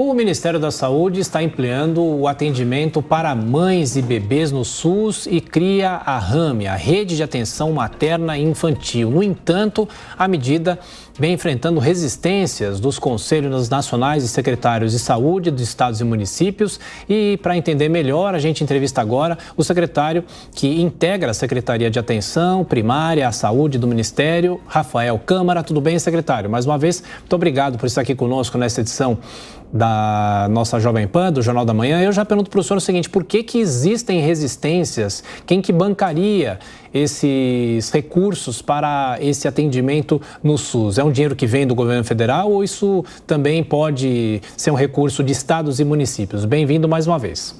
O Ministério da Saúde está ampliando o atendimento para mães e bebês no SUS e cria a RAME, a Rede de Atenção Materna e Infantil. No entanto, a medida vem enfrentando resistências dos Conselhos Nacionais e Secretários de Saúde dos estados e municípios. E, para entender melhor, a gente entrevista agora o secretário que integra a Secretaria de Atenção Primária à Saúde do Ministério, Rafael Câmara. Tudo bem, secretário? Mais uma vez, muito obrigado por estar aqui conosco nessa edição da nossa Jovem Pan, do Jornal da Manhã. Eu já pergunto para o senhor o seguinte: por que existem resistências? Quem que bancaria esses recursos para esse atendimento no SUS? É um dinheiro que vem do governo federal ou isso também pode ser um recurso de estados e municípios? Bem-vindo mais uma vez.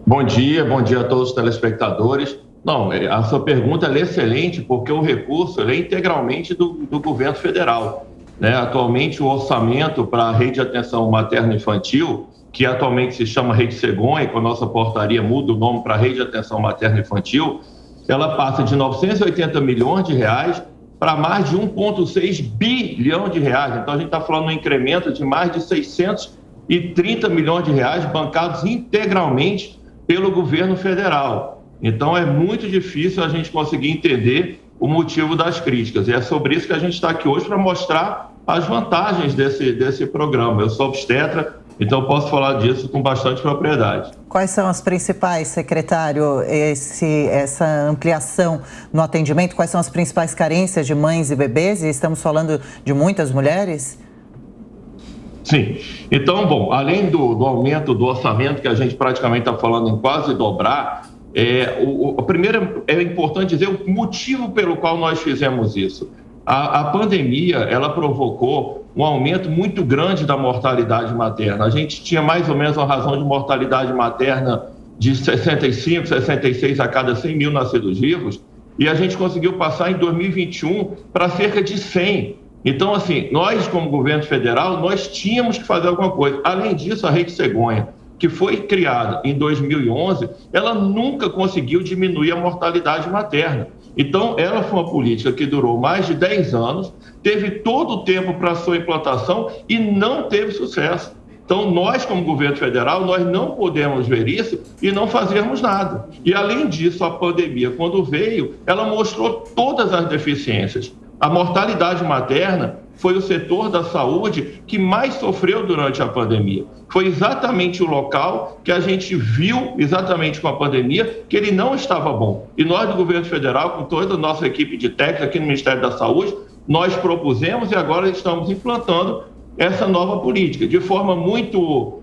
Bom dia a todos os telespectadores. Não, a sua pergunta é excelente, porque o recurso é integralmente do governo federal. Atualmente, o orçamento para a Rede de Atenção Materno-Infantil, que atualmente se chama Rede Cegonha, com a nossa portaria muda o nome para Rede de Atenção Materno-Infantil, ela passa de 980 milhões de reais para mais de 1,6 bilhão de reais. Então, a gente está falando de um incremento de mais de 630 milhões de reais bancados integralmente pelo governo federal. Então, é muito difícil a gente conseguir entender o motivo das críticas. E é sobre isso que a gente está aqui hoje, para mostrar as vantagens desse programa. Eu sou obstetra, então posso falar disso com bastante propriedade. Quais são as principais, secretário, essa ampliação no atendimento? Quais são as principais carências de mães e bebês? E estamos falando de muitas mulheres? Sim. Então, bom, além do aumento do orçamento, que a gente praticamente está falando em quase dobrar, primeiro é importante dizer o motivo pelo qual nós fizemos isso. A pandemia, ela provocou um aumento muito grande da mortalidade materna. A gente tinha mais ou menos uma razão de mortalidade materna de 65, 66 a cada 100 mil nascidos vivos, e a gente conseguiu passar em 2021 para cerca de 100. Então, assim, nós como governo federal, nós tínhamos que fazer alguma coisa. Além disso, a Rede Cegonha, que foi criada em 2011, ela nunca conseguiu diminuir a mortalidade materna. Então, ela foi uma política que durou mais de 10 anos, teve todo o tempo para sua implantação e não teve sucesso. Então, nós, como governo federal, nós não podemos ver isso e não fazermos nada. E, além disso, a pandemia, quando veio, ela mostrou todas as deficiências. A mortalidade materna foi o setor da saúde que mais sofreu durante a pandemia. Foi exatamente o local que a gente viu, exatamente com a pandemia, que ele não estava bom. E nós, do governo federal, com toda a nossa equipe de técnicos aqui no Ministério da Saúde, nós propusemos e agora estamos implantando essa nova política. De forma muito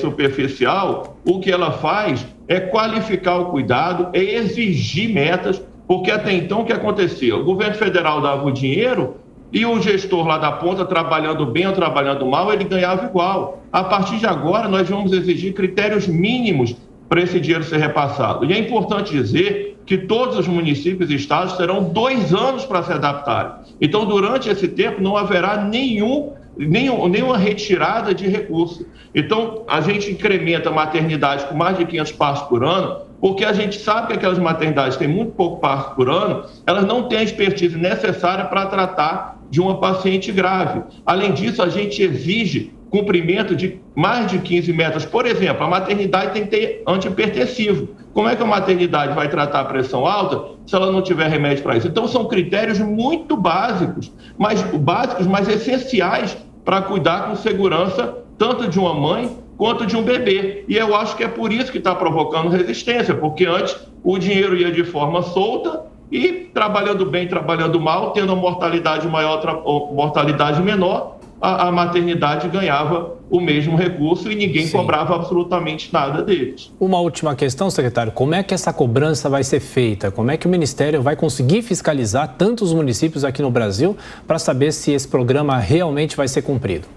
superficial, o que ela faz é qualificar o cuidado, é exigir metas, porque até então o que acontecia? O governo federal dava o dinheiro e o gestor lá da ponta, trabalhando bem ou trabalhando mal, ele ganhava igual. A partir de agora, nós vamos exigir critérios mínimos para esse dinheiro ser repassado. E é importante dizer que todos os municípios e estados terão 2 anos para se adaptarem. Então, durante esse tempo, não haverá nenhuma retirada de recurso. Então, a gente incrementa a maternidade com mais de 500 partos por ano, porque a gente sabe que aquelas maternidades têm muito pouco parto por ano, elas não têm a expertise necessária para tratar de uma paciente grave. Além disso, a gente exige cumprimento de mais de 15 metas. Por exemplo, a maternidade tem que ter antihipertensivo. Como é que a maternidade vai tratar a pressão alta se ela não tiver remédio para isso? Então, são critérios muito básicos, mas essenciais para cuidar com segurança tanto de uma mãe quanto de um bebê. E eu acho que é por isso que está provocando resistência, porque antes o dinheiro ia de forma solta e trabalhando bem, trabalhando mal, tendo uma mortalidade maior ou mortalidade menor, a maternidade ganhava o mesmo recurso e ninguém cobrava absolutamente nada deles. Uma última questão, secretário: como é que essa cobrança vai ser feita? Como é que o Ministério vai conseguir fiscalizar tantos municípios aqui no Brasil para saber se esse programa realmente vai ser cumprido?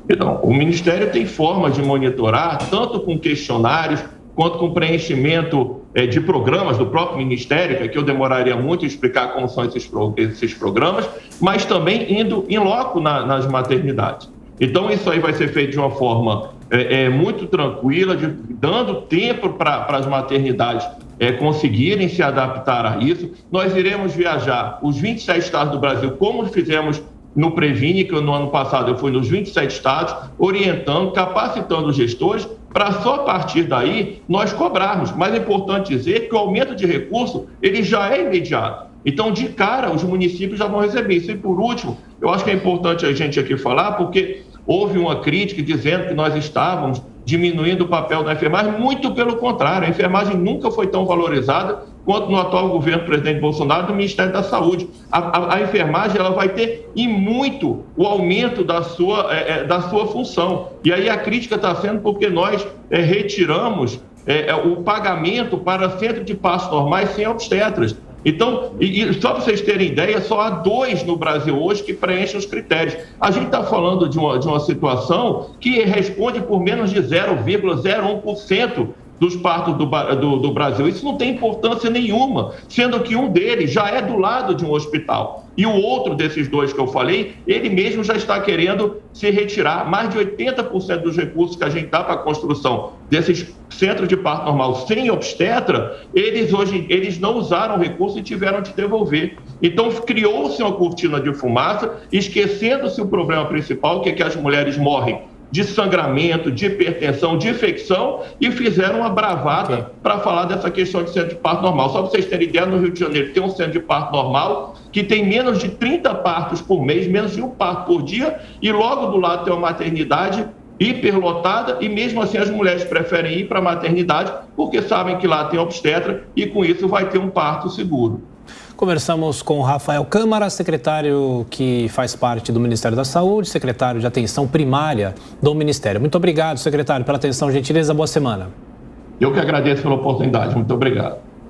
Então, o Ministério tem formas de monitorar, tanto com questionários, quanto com preenchimento de programas do próprio Ministério, que aqui eu demoraria muito em explicar como são esses programas, mas também indo em loco nas maternidades. Então, isso aí vai ser feito de uma forma muito tranquila, dando tempo para as maternidades conseguirem se adaptar a isso. Nós iremos viajar os 27 estados do Brasil, como fizemos no Previne, que no ano passado eu fui nos 27 estados, orientando, capacitando os gestores, para só a partir daí nós cobrarmos. Mas é importante dizer que o aumento de recurso, ele já é imediato. Então, de cara, os municípios já vão receber isso. E, por último, eu acho que é importante a gente aqui falar, porque houve uma crítica dizendo que nós estávamos diminuindo o papel da enfermagem. Muito pelo contrário, a enfermagem nunca foi tão valorizada quanto no atual governo do presidente Bolsonaro do Ministério da Saúde. A enfermagem ela vai ter e muito o aumento da sua função. E aí a crítica está sendo porque nós retiramos o pagamento para centro de partos normais sem obstetras. Então, e só para vocês terem ideia, só há 2 no Brasil hoje que preenchem os critérios. A gente está falando de uma situação que responde por menos de 0,01% dos partos do Brasil. Isso não tem importância nenhuma, sendo que um deles já é do lado de um hospital. E o outro desses 2 que eu falei, ele mesmo já está querendo se retirar. Mais de 80% dos recursos que a gente dá para a construção desses centros de parto normal sem obstetra, eles não usaram o recurso e tiveram de devolver. Então, criou-se uma cortina de fumaça, esquecendo-se o problema principal, que é que as mulheres morrem de sangramento, de hipertensão, de infecção, e fizeram uma bravata para falar dessa questão de centro de parto normal. Só para vocês terem ideia, no Rio de Janeiro tem um centro de parto normal que tem menos de 30 partos por mês, menos de um parto por dia, e logo do lado tem uma maternidade hiperlotada, e mesmo assim as mulheres preferem ir para a maternidade porque sabem que lá tem obstetra e com isso vai ter um parto seguro. Conversamos com Rafael Câmara, secretário que faz parte do Ministério da Saúde, secretário de Atenção Primária do Ministério. Muito obrigado, secretário, pela atenção, gentileza. Boa semana. Eu que agradeço pela oportunidade. Muito obrigado.